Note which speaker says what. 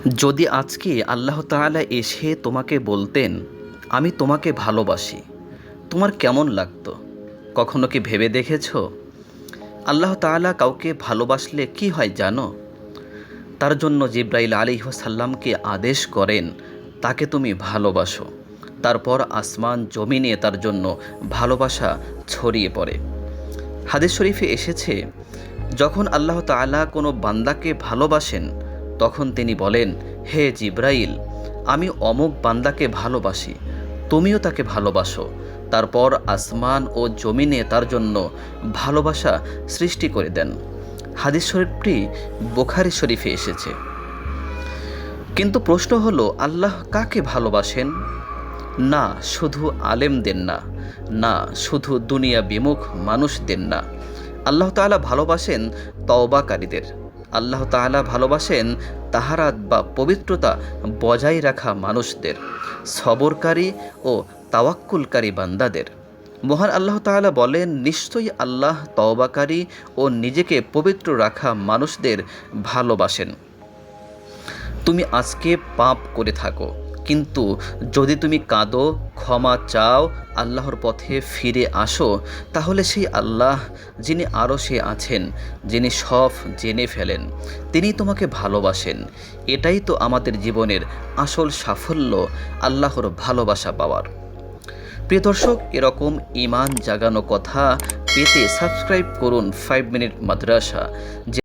Speaker 1: যদি আজকে আল্লাহ তাআলা এসে তোমাকে বলতেন, আমি তোমাকে ভালোবাসি, তোমার কেমন লাগতো? কখনো কি ভেবে দেখেছো? আল্লাহ তাআলা কাউকে ভালোবাসলে কি হয় জানো? তার জন্য জিবরাইল আলাইহিস সালামকে আদেশ করেন, তাকে তুমি ভালোবাসো। তারপর আসমান জমিনে তার জন্য ভালোবাসা ছড়িয়ে পড়ে। হাদিস শরীফে এসেছে, যখন আল্লাহ তাআলা কোনো বান্দাকে ভালোবাসেন, তখন তিনি বলেন, হে জিবরাইল, আমি অমুক বান্দাকে ভালোবাসি, তুমিও তাকে ভালোবাসো। তারপর আসমান ও জমিনে তার জন্য ভালোবাসা সৃষ্টি করে দেন। হাদিস শরীফটি বুখারী শরীফে এসেছে। কিন্তু প্রশ্ন হলো, আল্লাহ কাকে ভালোবাসেন? না শুধু আলেমদের না, না শুধু দুনিয়া বিমুখ মানুষদের না। আল্লাহ তাআলা ভালোবাসেন তওবাকারীদের। আল্লাহ তাআলা ভালোবাসেন তাহারাত বা পবিত্রতা বজায় রাখা মানুষদের, সবরকারী ও তাওয়াক্কুলকারী বান্দাদের। মহান আল্লাহ তাআলা বলেন, নিশ্চয়ই আল্লাহ তওবাকারী ও নিজেকে পবিত্র রাখা মানুষদের ভালোবাসেন। তুমি আজকে পাপ করে থাকো, কিন্তু যদি তুমি কাঁদো, ক্ষমা চাও, আল্লাহর পথে ফিরে আসো, তাহলে সেই আল্লাহ, যিনি আরশে আছেন, যিনি সব জেনে ফেলেন, তিনি তোমাকে ভালোবাসেন। এটাই তো আমাদের জীবনের আসল সাফল্য, আল্লাহর ভালোবাসা পাওয়ার। প্রিয় দর্শক, এরকম ঈমান জাগানো কথা পেতে সাবস্ক্রাইব করুন 5 মিনিট মাদ্রাসা।